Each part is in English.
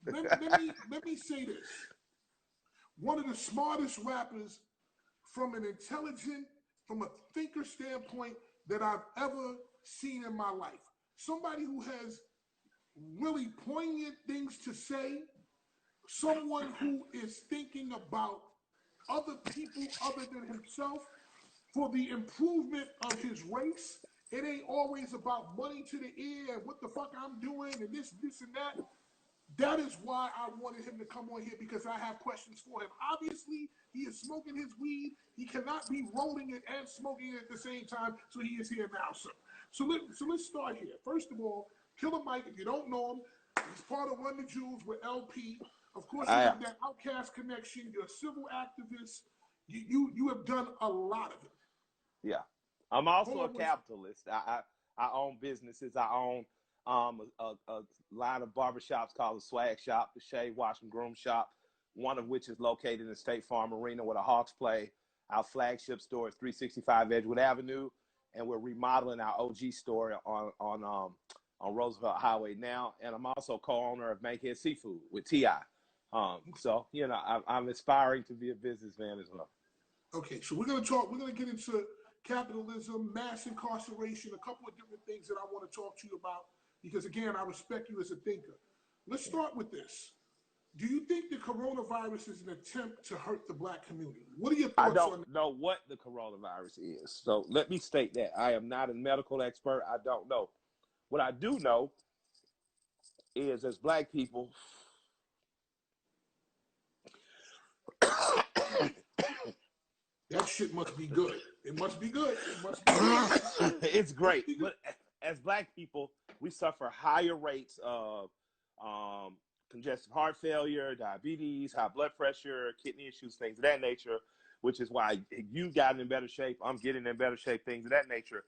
let me say this. One of the smartest rappers from an intelligent, from a thinker standpoint that I've ever seen in my life. Somebody who has really poignant things to say, someone who is thinking about other people other than himself for the improvement of his race. It ain't always about money to the ear and what the fuck I'm doing and this and that. That is why I wanted him to come on here, because I have questions for him. Obviously, he is smoking his weed. He cannot be rolling it and smoking it at the same time, so he is here now, sir. So let's start here. First of all, Killer Mike, if you don't know him, he's part of Run the Jewels with LP. Of course, you have that Outcast connection. You're a civil activist. You have done a lot of it. Yeah. I'm also a capitalist. I own businesses. I own a line of barbershops called the Swag Shop, the Shave, Wash, and Groom Shop, one of which is located in the State Farm Arena where the Hawks play. Our flagship store is 365 Edgewood Avenue, and we're remodeling our OG store on Roosevelt Highway now. And I'm also co-owner of Bankhead Seafood with T.I. So, you know, I'm aspiring to be a businessman as well. Okay, so we're going to get into capitalism, mass incarceration, a couple of different things that I want to talk to you about, because again, I respect you as a thinker. Let's start with this. Do you think the coronavirus is an attempt to hurt the Black community? What are your thoughts on that? I don't know what the coronavirus is. So let me state that. I am not a medical expert. I don't know. What I do know is, as Black people, that shit must be good. It must be good. It must be good. It's great. But as Black people, we suffer higher rates of congestive heart failure, diabetes, high blood pressure, kidney issues, things of that nature, which is why you got in better shape. I'm getting in better shape, things of that nature.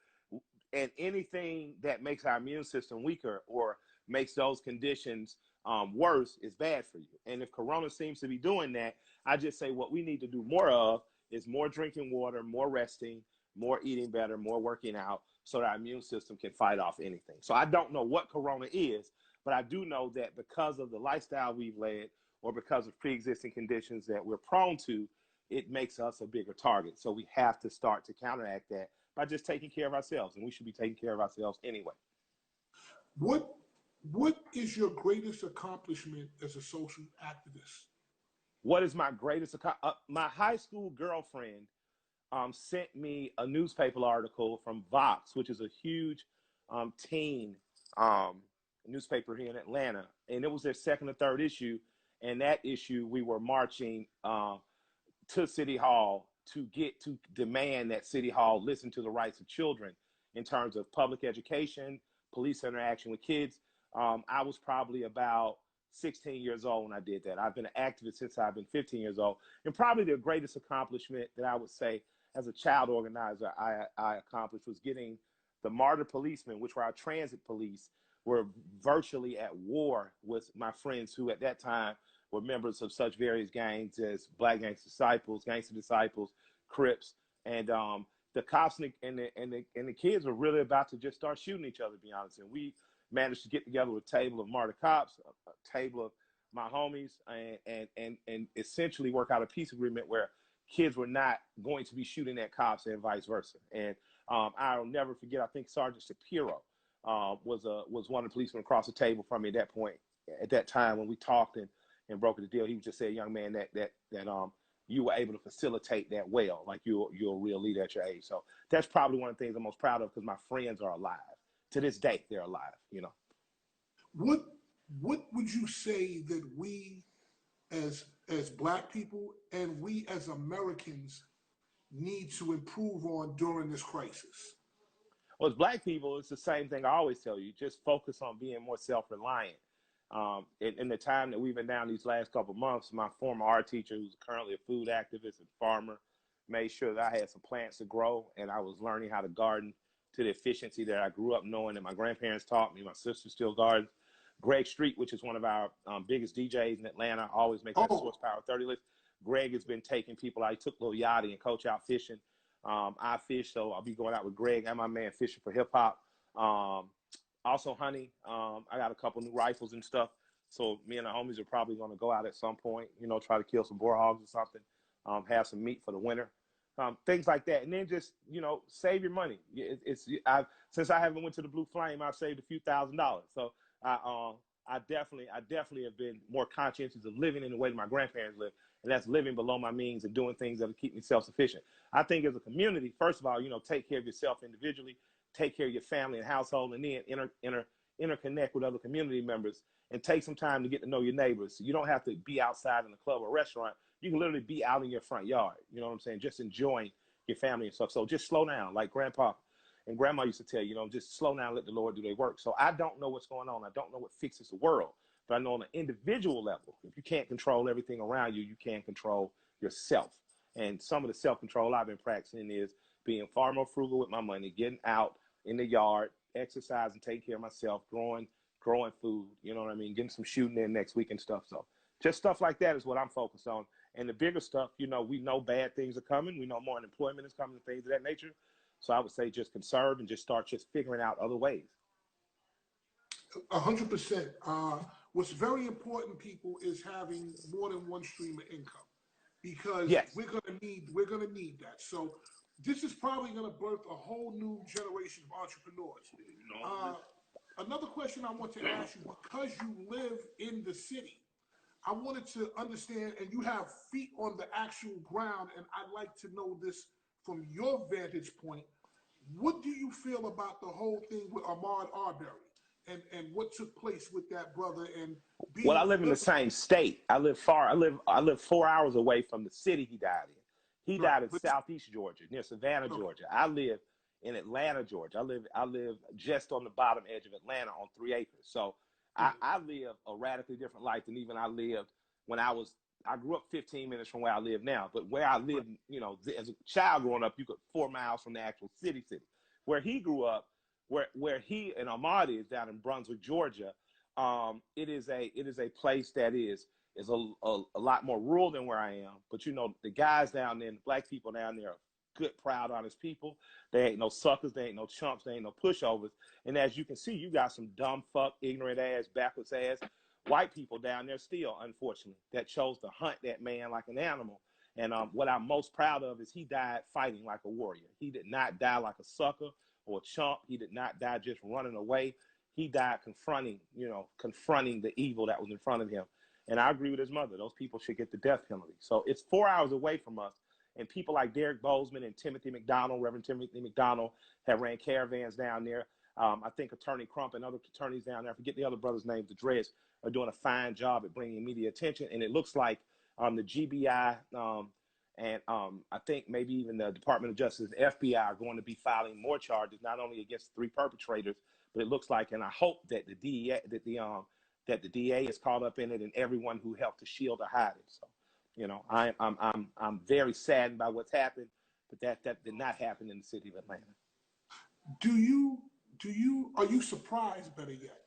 And anything that makes our immune system weaker or makes those conditions worse is bad for you. And if Corona seems to be doing that, I just say what we need to do more of is more drinking water, more resting, more eating better, more working out, so that our immune system can fight off anything. So I don't know what Corona is, but I do know that because of the lifestyle we've led or because of pre-existing conditions that we're prone to, it makes us a bigger target. So we have to start to counteract that by just taking care of ourselves, and we should be taking care of ourselves anyway. What is your greatest accomplishment as a social activist? What is my greatest my high school girlfriend sent me a newspaper article from Vox, which is a huge teen newspaper here in Atlanta, and it was their second or third issue. And that issue, we were marching to City Hall to demand that City Hall listen to the rights of children in terms of public education, police interaction with kids. I was probably about 16 years old when I did that. I've been an activist since I've been 15 years old. And probably the greatest accomplishment that I would say as a child organizer I accomplished was getting the martyr policemen, which were our transit police, were virtually at war with my friends who at that time were members of such various gangs as Black Gangster Disciples, Crips, and the cops and the kids were really about to just start shooting each other, to be honest. And we managed to get together a table of martyr cops, a table of my homies, and essentially work out a peace agreement where kids were not going to be shooting at cops and vice versa. And I'll never forget, I think Sergeant Shapiro was one of the policemen across the table from me at that point. At that time when we talked and brokered the deal, he just said, "Young man, that you were able to facilitate that well, like you're a real leader at your age." So that's probably one of the things I'm most proud of, because my friends are alive. To this day, they're alive, you know. What would you say that we as Black people and we as Americans need to improve on during this crisis? Well, as Black people, it's the same thing I always tell you. Just focus on being more self-reliant. In the time that we've been down these last couple of months, my former art teacher, who's currently a food activist and farmer, made sure that I had some plants to grow, and I was learning how to garden to the efficiency that I grew up knowing that my grandparents taught me. My sister still gardens. Greg Street, which is one of our biggest DJs in Atlanta, always makes that Source Power 30 list. Greg has been taking people out. He took Lil Yachty and Coach out fishing. I fish, so I'll be going out with Greg and my man Fishing for Hip Hop. Also hunting. I got a couple new rifles and stuff. So me and the homies are probably going to go out at some point, try to kill some boar hogs or something, have some meat for the winter, things like that. And then just, save your money. Since I haven't went to the Blue Flame, I've saved a few $1,000s. So I definitely have been more conscientious of living in the way that my grandparents lived, and that's living below my means and doing things that will keep me self-sufficient. I think as a community, first of all, take care of yourself individually, take care of your family and household, and then interconnect with other community members and take some time to get to know your neighbors. So you don't have to be outside in a club or restaurant. You can literally be out in your front yard. You know what I'm saying? Just enjoying your family and stuff. So just slow down, like Grandpa and Grandma used to tell you, just slow down, let the Lord do their work. So I don't know what's going on. I don't know what fixes the world. But I know on an individual level, if you can't control everything around you, you can't control yourself. And some of the self-control I've been practicing is being far more frugal with my money, getting out in the yard, exercising, taking care of myself, growing food, you know what I mean, getting some shooting in next week and stuff. So just stuff like that is what I'm focused on. And the bigger stuff, we know bad things are coming. We know more unemployment is coming and things of that nature. So I would say just conserve and just start just figuring out other ways. 100%. What's very important, people, is having more than one stream of income, because yes, we're gonna need that. So this is probably gonna birth a whole new generation of entrepreneurs. Another question I want to ask you, because you live in the city, I wanted to understand, and you have feet on the actual ground, and I'd like to know this from your vantage point. What do you feel about the whole thing with Ahmaud Arbery and what took place with that brother? And I live in the same state. I live far. I live 4 hours away from the city he died in. He died in southeast Georgia, near Savannah, Georgia. I live in Atlanta, Georgia. I live just on the bottom edge of Atlanta on 3 acres. So I live a radically different life than even I lived when I grew up 15 minutes from where I live now. But where I lived, as a child growing up, you could 4 miles from the actual city. Where he grew up, where he and Ahmaud is down in Brunswick, Georgia, it is a place that is a lot more rural than where I am. But the guys down there, the black people down there are good, proud, honest people. They ain't no suckers, they ain't no chumps, they ain't no pushovers. And as you can see, you got some dumb fuck, ignorant ass, backwards ass white people down there still, unfortunately, that chose to hunt that man like an animal. And what I'm most proud of is he died fighting like a warrior. He did not die like a sucker or a chump. He did not die just running away. He died confronting the evil that was in front of him. And I agree with his mother. Those people should get the death penalty. So it's 4 hours away from us. And people like Derek Bozeman and Timothy McDonald, Reverend Timothy McDonald, have ran caravans down there. I think Attorney Crump and other attorneys down there, I forget the other brother's name, the Dreads, are doing a fine job at bringing media attention. And it looks like the GBI and I think maybe even the Department of Justice and FBI are going to be filing more charges, not only against 3 perpetrators, but it looks like, and I hope that the DA is caught up in it and everyone who helped to shield or hide it. So, I'm very saddened by what's happened, but that did not happen in the city of Atlanta. Are you surprised, better yet,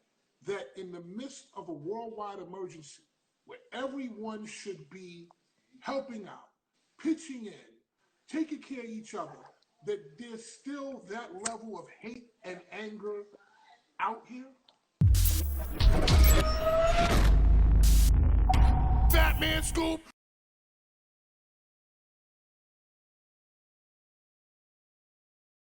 that in the midst of a worldwide emergency where everyone should be helping out, pitching in, taking care of each other, that there's still that level of hate and anger out here? Fatman Scoop.